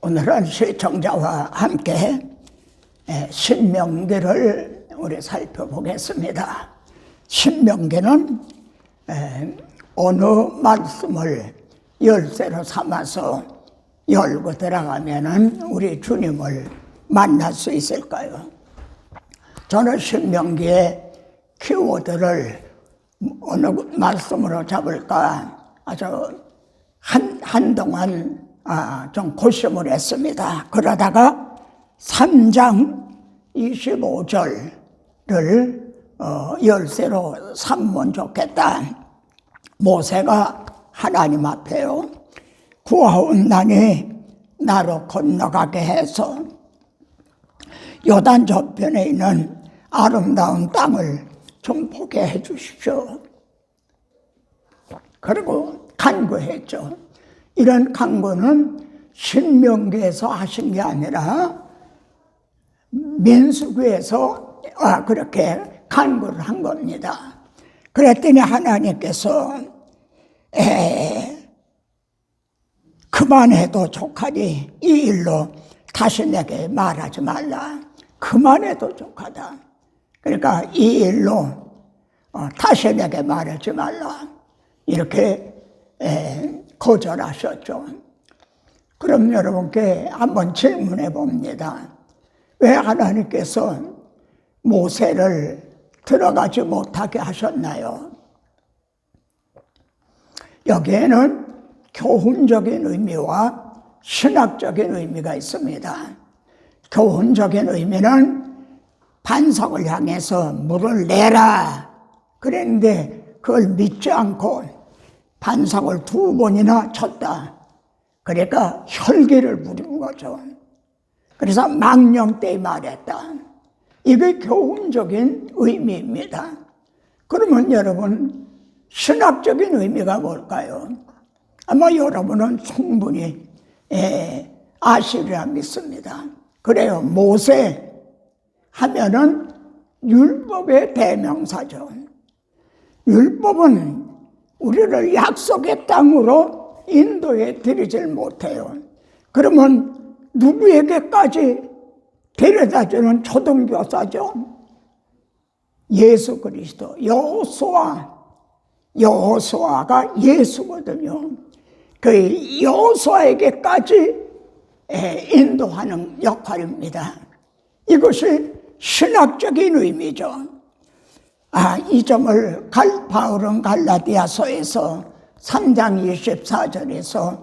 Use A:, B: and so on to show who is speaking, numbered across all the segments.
A: 오늘은 시청자와 함께 신명기를 우리 살펴보겠습니다. 신명기는 어느 말씀을 열쇠로 삼아서 열고 들어가면은 우리 주님을 만날 수 있을까요? 저는 신명기의 키워드를 어느 말씀으로 잡을까 아주 한동안 좀 고심을 했습니다. 그러다가 3장 25절을 열쇠로 삼으면 좋겠다. 모세가 하나님 앞에요, 구하옵나니 나로 건너가게 해서 요단 저편에 있는 아름다운 땅을 좀 보게 해 주십시오. 그리고 간구했죠. 이런 간구는 신명기에서 하신 게 아니라 민수기에서 그렇게 간구를 한 겁니다. 그랬더니 하나님께서 그만해도 족하니 이 일로 다시 내게 말하지 말라. 그만해도 족하다. 그러니까 이 일로 다시 내게 말하지 말라. 이렇게 거절하셨죠. 그럼 여러분께 한번 질문해 봅니다. 왜 하나님께서 모세를 들어가지 못하게 하셨나요? 여기에는 교훈적인 의미와 신학적인 의미가 있습니다. 교훈적인 의미는 반석을 향해서 물을 내라 그랬는데 그걸 믿지 않고 반석을 2번이나 쳤다. 그러니까 혈기를 부린 거죠. 그래서 망령되이 말했다. 이게 교훈적인 의미입니다. 그러면 여러분, 신학적인 의미가 뭘까요? 아마 여러분은 충분히 아시리라 믿습니다. 그래요. 모세 하면은 율법의 대명사죠. 율법은 우리를 약속의 땅으로 인도해 드리질 못해요. 그러면 누구에게까지 데려다주는 초등교사죠? 예수 그리스도, 여호수아가 예수거든요. 그 여호수아에게까지 인도하는 역할입니다. 이것이 신학적인 의미죠. 이 점을 바울은 갈라디아서에서 3장 24절에서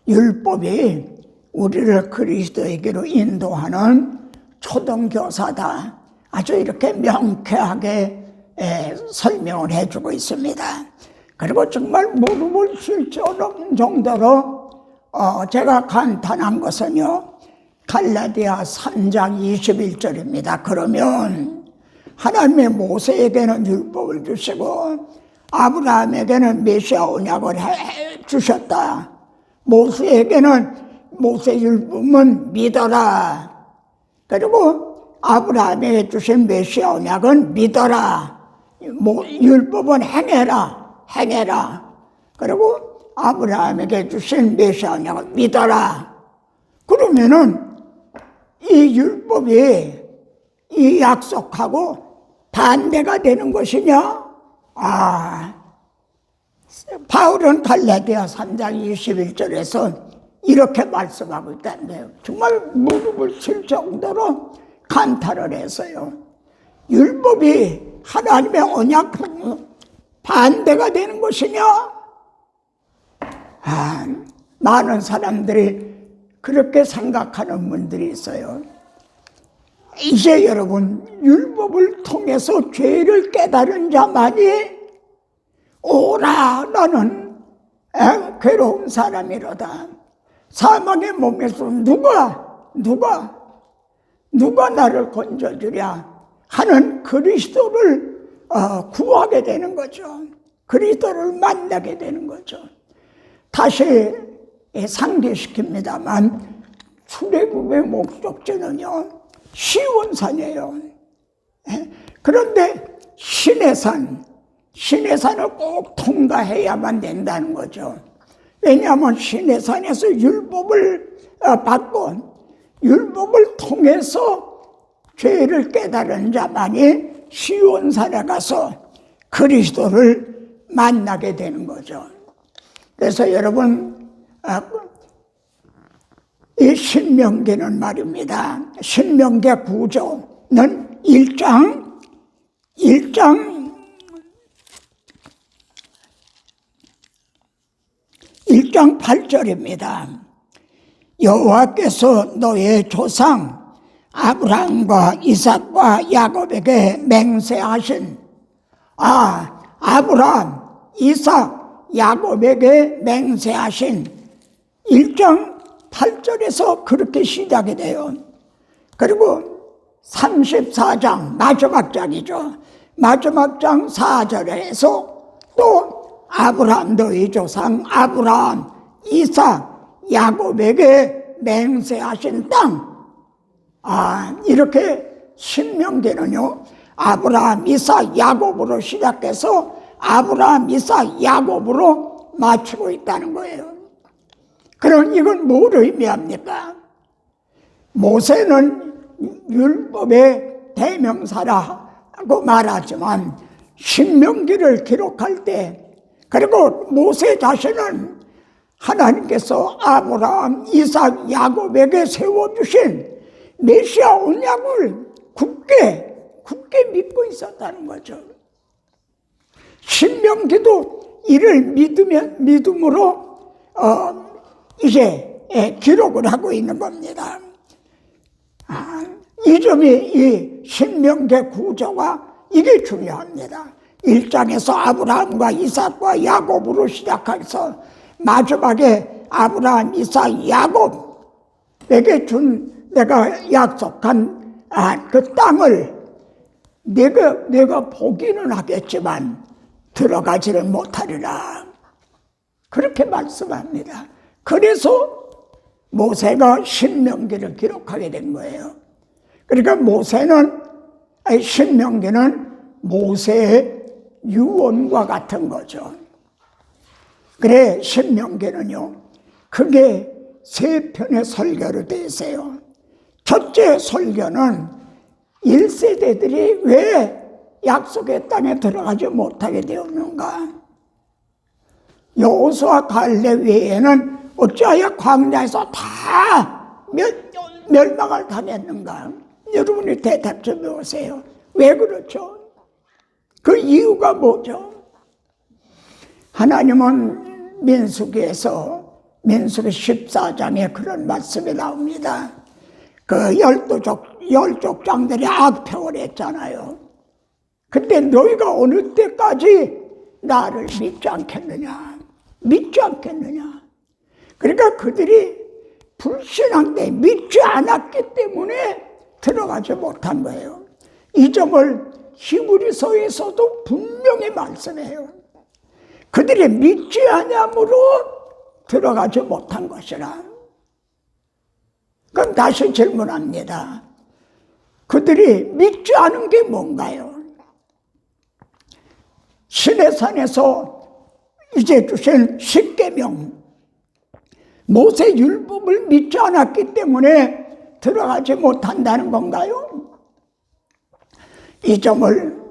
A: 율법이 우리를 그리스도에게로 인도하는 초등교사다. 아주 이렇게 명쾌하게 설명을 해주고 있습니다. 그리고 정말 무릎을 꿇을 정도로 제가 간단한 것은요, 갈라디아 3장 21절입니다. 그러면 하나님의 모세에게는 율법을 주시고 아브라함에게는 메시아 언약을 주셨다. 모세에게는 모세 율법은 믿어라. 그리고 아브라함에게 주신 메시아 언약은 믿어라. 율법은 행해라. 그리고 아브라함에게 주신 메시아 언약은 믿어라. 그러면은 이 율법이 이 약속하고 반대가 되는 것이냐? 바울은 갈라디아 3장 21절에서 이렇게 말씀하고 있다는데요. 정말 무릎을 칠 정도로 간탄을 했어요. 율법이 하나님의 언약과 반대가 되는 것이냐? 많은 사람들이 그렇게 생각하는 분들이 있어요. 이제 여러분, 율법을 통해서 죄를 깨달은 자만이 오라, 나는 괴로운 사람이로다. 사망의 몸에서 누가 나를 건져주랴 하는 그리스도를 구하게 되는 거죠. 그리스도를 만나게 되는 거죠. 다시 상기시킵니다만 출애굽의 목적지는요, 시온산이에요. 그런데 시내산을 꼭 통과해야만 된다는 거죠. 왜냐하면 시내산에서 율법을 받고 율법을 통해서 죄를 깨달은 자만이 시온산에 가서 그리스도를 만나게 되는 거죠. 그래서 여러분, 이 신명기는 말입니다. 신명기 9조는 1장 8절입니다. 여호와께서 너의 조상 아브라함과 이삭과 야곱에게 맹세하신 아브라함, 이삭, 야곱에게 맹세하신 1장 8절에서 그렇게 시작이 돼요. 그리고 34장 마지막 장이죠. 마지막 장 4절에서 또 아브라함 너의 조상 아브라함, 이삭, 야곱에게 맹세하신 땅. 이렇게 신명기는요, 아브라함, 이삭, 야곱으로 시작해서 아브라함, 이삭, 야곱으로 마치고 있다는 거예요. 그럼 이건 뭘 의미합니까? 모세는 율법의 대명사라고 말하지만 신명기를 기록할 때, 그리고 모세 자신은 하나님께서 아브라함, 이삭, 야곱에게 세워주신 메시아 언약을 굳게 믿고 있었다는 거죠. 신명기도 이를 믿음으로 이제 기록을 하고 있는 겁니다. 이 점이 이 신명기 9조가 이게 중요합니다. 1장에서 아브라함과 이삭과 야곱으로 시작해서 마지막에 아브라함, 이삭, 야곱에게 준 내가 약속한 그 땅을 내가 보기는 하겠지만 들어가지를 못하리라. 그렇게 말씀합니다. 그래서 모세가 신명기를 기록하게 된 거예요. 그러니까 신명기는 모세의 유언과 같은 거죠. 그래, 신명기는요, 그게 세 편의 설교로 되어 있어요. 첫째 설교는 1세대들이 왜 약속의 땅에 들어가지 못하게 되었는가? 여호수아 갈렙 외에는 어찌하여 광야에서 다 멸망을 당했는가? 여러분이 대답 좀 해보세요. 왜 그렇죠? 그 이유가 뭐죠? 하나님은 민수기 14장에 그런 말씀이 나옵니다. 그 열 족장들이 악평을 했잖아요. 근데 너희가 어느 때까지 나를 믿지 않겠느냐? 그러니까 그들이 불신앙 때 믿지 않았기 때문에 들어가지 못한 거예요. 이 점을 히브리서에서도 분명히 말씀해요. 그들이 믿지 않음으로 들어가지 못한 것이라. 그럼 다시 질문합니다. 그들이 믿지 않은 게 뭔가요? 시내산에서 이제 주신 십계명, 모세 율법을 믿지 않았기 때문에 들어가지 못한다는 건가요? 이 점을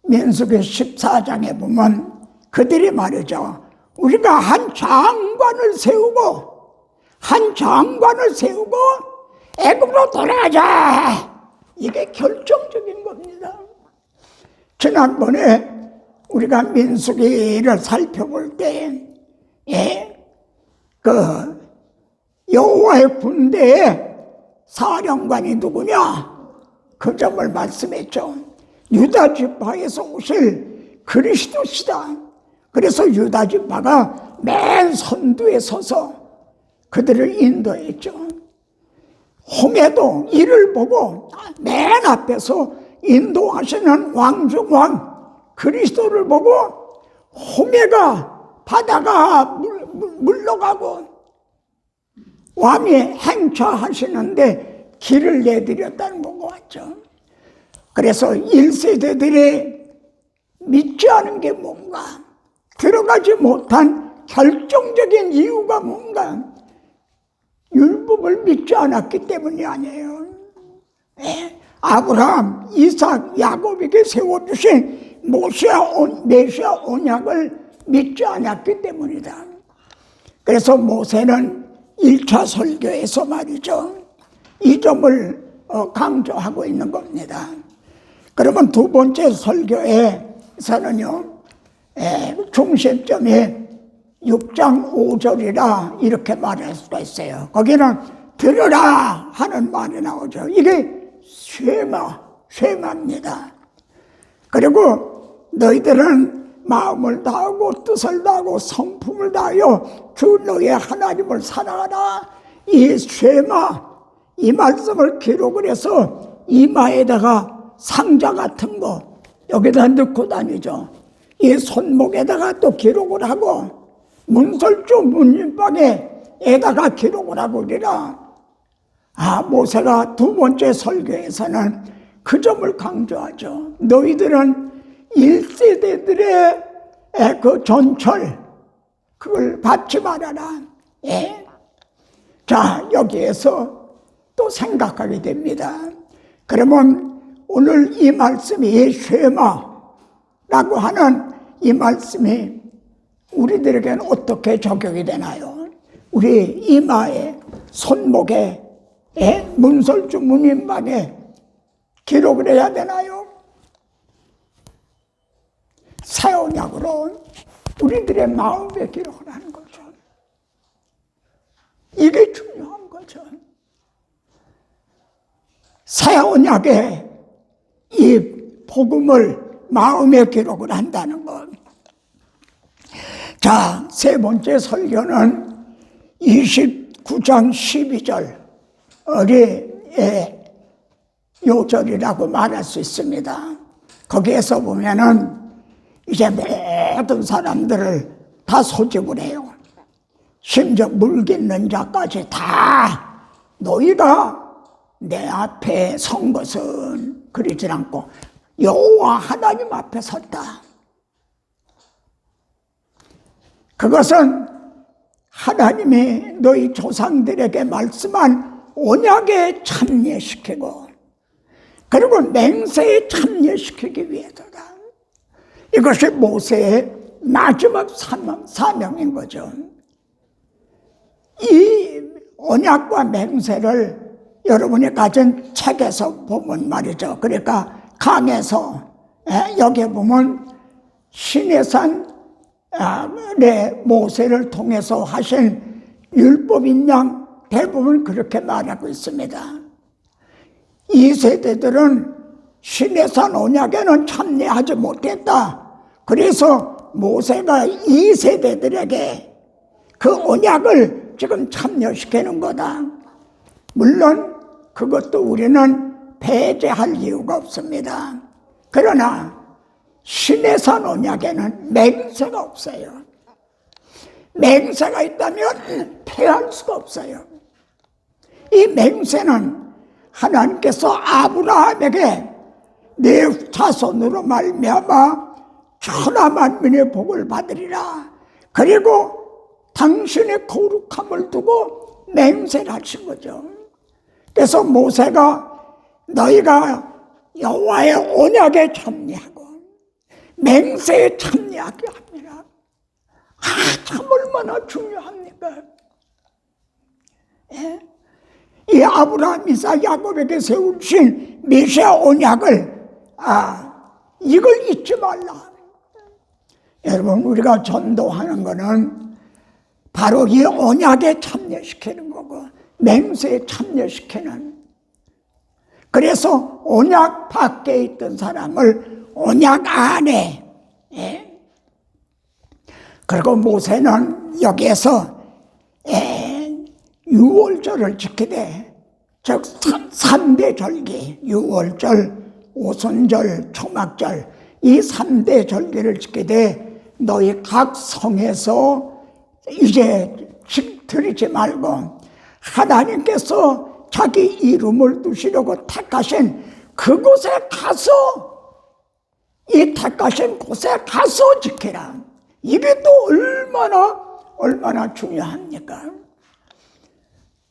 A: 민수기 14장에 보면 그들이 말이죠. 우리가 한 장관을 세우고 애굽으로 돌아가자. 이게 결정적인 겁니다. 지난번에 우리가 민수기를 살펴볼 때, 여호와의 군대의 사령관이 누구냐? 그 점을 말씀했죠. 유다 지파에서 오실 그리스도시다. 그래서 유다 지파가 맨 선두에 서서 그들을 인도했죠. 홍해도 이를 보고 맨 앞에서 인도하시는 왕중왕 그리스도를 보고 홍해가 바다가 물러가고 왕이 행차하시는데 길을 내드렸다는 것 같죠. 그래서 1세대들이 믿지 않은 게 뭔가, 들어가지 못한 결정적인 이유가 뭔가, 율법 복음을 믿지 않았기 때문이 아니에요. 아브라함, 이삭, 야곱에게 세워주신 메시아 언약을 믿지 않았기 때문이다. 그래서 모세는 1차 설교에서 말이죠, 이 점을 강조하고 있는 겁니다. 그러면 두 번째 설교에서는요, 중심점이 6장 5절이라 이렇게 말할 수가 있어요. 거기는 들으라 하는 말이 나오죠. 이게 쉐마입니다. 그리고 너희들은 마음을 다하고 뜻을 다하고 성품을 다하여 주 너의 하나님을 사랑하라. 이 쉐마, 이 말씀을 기록을 해서 이마에다가 상자 같은 거 여기다 넣고 다니죠. 이 손목에다가 또 기록을 하고 문설주 문인방에다가 기록을 하고 그러라. 모세가 두 번째 설교에서는 그 점을 강조하죠. 너희들은 1세대들의 그 전철, 그걸 받지 말아라. 자, 여기에서 또 생각하게 됩니다. 그러면 오늘 이 말씀이 쉐마라고 하는 이 말씀이 우리들에게는 어떻게 적용이 되나요? 우리 이마에, 손목에, 문설주 문인방에 기록을 해야 되나요? 새 언약으로 우리들의 마음에 기록을 하는 거죠. 이게 중요한 거죠. 새 언약에 이 복음을 마음에 기록을 한다는 것. 자, 세 번째 설교는 29장 12절의 요절이라고 말할 수 있습니다. 거기에서 보면은 이제 모든 사람들을 다 소집을 해요. 심지어 물깃는 자까지 다 너희가 내 앞에 선 것은 그러지 않고 여호와 하나님 앞에 섰다. 그것은 하나님이 너희 조상들에게 말씀한 언약에 참여시키고 그리고 맹세에 참여시키기 위해서다. 이것이 모세의 마지막 사명인 거죠. 이 언약과 맹세를 여러분이 가진 책에서 보면 말이죠. 그러니까 강에서 여기에 보면 시내산의 모세를 통해서 하신 율법인 양 대부분 그렇게 말하고 있습니다. 이 세대들은 시내산 언약에는 참여하지 못했다. 그래서 모세가 이 세대들에게 그 언약을 지금 참여시키는 거다. 물론 그것도 우리는 배제할 이유가 없습니다. 그러나 시내산 언약에는 맹세가 없어요. 맹세가 있다면 패할 수가 없어요. 이 맹세는 하나님께서 아브라함에게 내 자손으로 말미암아 천하 만민의 복을 받으리라. 그리고 당신의 거룩함을 두고 맹세를 하신 거죠. 그래서 모세가 너희가 여호와의 언약에 참여하고 맹세에 참여하게 합니다. 참 얼마나 중요합니까? 이 아브라함, 이삭, 야곱에게 세우신 메시아 언약을 이걸 잊지 말라. 여러분, 우리가 전도하는 거는 바로 이 언약에 참여시키는 거고 맹세에 참여시키는. 그래서 언약 밖에 있던 사람을 언약 안에. 그리고 모세는 여기에서 유월절을 지키되, 즉 3대 절기, 유월절, 오순절, 초막절, 이 3대 절기를 지키되 너희 각 성에서 이제 드리지 말고 하나님께서 자기 이름을 두시려고 택하신 그곳에 가서, 이 택하신 곳에 가서 지키라. 이게 또 얼마나 중요합니까?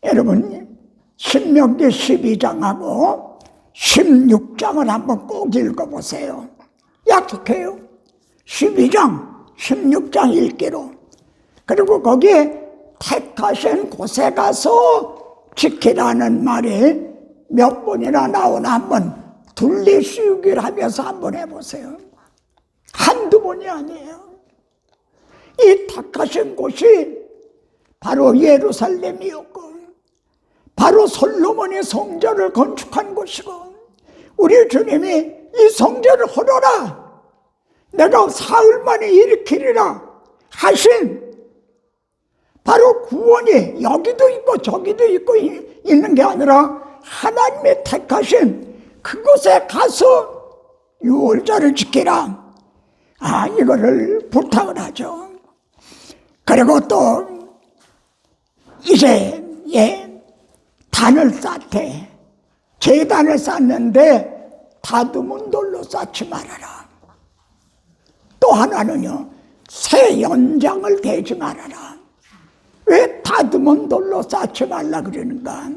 A: 여러분, 신명기 12장하고 16장을 한번 꼭 읽어보세요. 약속해요. 12장, 16장 읽기로. 그리고 거기에 택하신 곳에 가서 지키라는 말이 몇 번이나 나오나 한번 둘리씌우기를 하면서 한번 해보세요. 한두 번이 아니에요. 이 택하신 곳이 바로 예루살렘이었고, 바로 솔로몬이 성전을 건축한 곳이고, 우리 주님이 이 성전을 헐어라, 내가 사흘 만에 일으키리라 하신 바로 구원이 여기도 있고 저기도 있고 있는 게 아니라 하나님이 택하신 그곳에 가서 유월절을 지키라, 이거를 부탁을 하죠. 그리고 또 이제 단을 쌓되, 제단을 쌓는데 다듬은 돌로 쌓지 말아라. 또 하나는요, 새 연장을 대지 말아라. 왜 다듬은 돌로 쌓지 말라 그러는가?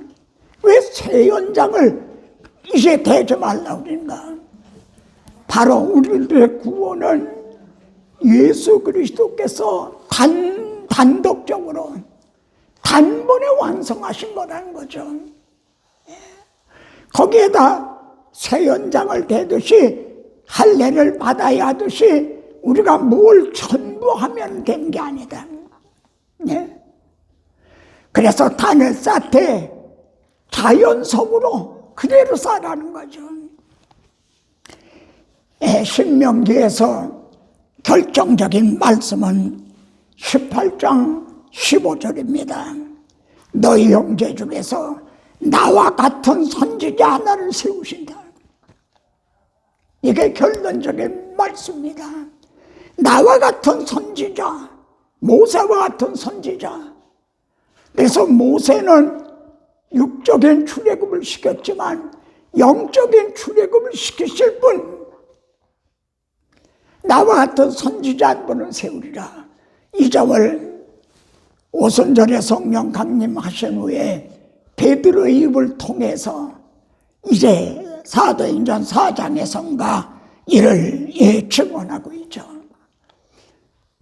A: 왜 새 연장을 이제 대지 말라 그러는가? 바로 우리들의 구원은 예수 그리스도께서 단독적으로 단번에 완성하신 거라는 거죠. 거기에다 새 연장을 대듯이 할례를 받아야 하듯이 우리가 뭘 전부 하면 되는 게 아니다. 그래서 단을 쌓되 자연석으로 그대로 쌓으라는 거죠. 신명기에서 결정적인 말씀은 18장 15절입니다. 너희 형제 중에서 나와 같은 선지자 하나를 세우신다. 이게 결론적인 말씀입니다. 나와 같은 선지자, 모세와 같은 선지자. 그래서 모세는 육적인 출애굽을 시켰지만 영적인 출애굽을 시키실 분, 나와 같은 선지자 한 분을 세우리라. 이 점을 오순절에 성령 강림하신 후에 베드로의 입을 통해서 이제 사도행전 4장에선가 이를 증언하고 있죠.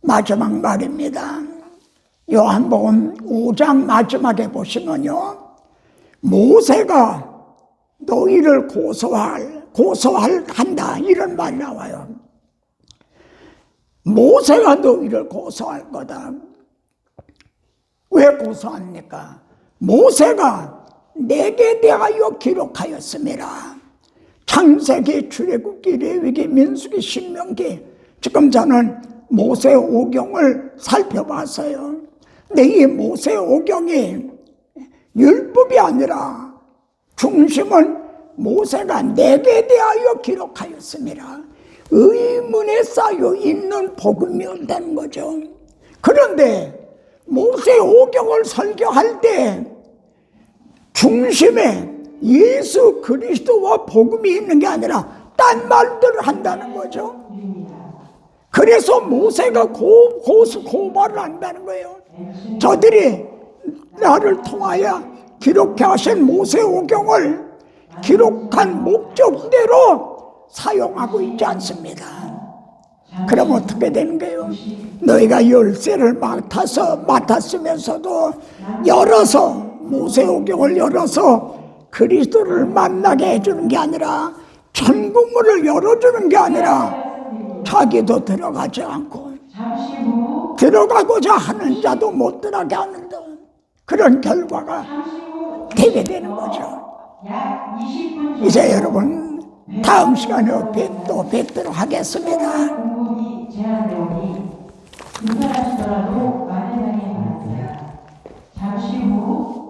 A: 마지막 말입니다. 요한복음 5장 마지막에 보시면요, 모세가 너희를 고소한다 이런 말이 나와요. 모세가 너희를 고소할 거다. 왜 고소합니까? 모세가 내게 대하여 기록하였음이라. 창세기, 출애굽기, 레위기, 민수기, 신명기. 지금 저는 모세 오경을 살펴봤어요. 근데 이 모세 오경이 율법이 아니라 중심은 모세가 내게 대하여 기록하였음이라. 의문에 쌓여 있는 복음이었다는 거죠. 그런데 모세 오경을 설교할 때 중심에 예수 그리스도와 복음이 있는 게 아니라 딴 말들을 한다는 거죠. 그래서 모세가 고발을 한다는 거예요. 저들이 나를 통하여 기록해 하신 모세 오경을 기록한 목적대로 사용하고 있지 않습니다. 그럼 어떻게 되는 거예요? 너희가 열쇠를 맡았으면서도 열어서, 모세오경을 열어서 그리스도를 만나게 해주는 게 아니라, 천국문을 열어주는 게 아니라 자기도 들어가지 않고 들어가고자 하는 자도 못 들어가게 하는 그런 결과가 되게 되는 거죠. 이제 여러분, 다음 시간에 또 뵙도록 하겠습니다. 잠시 후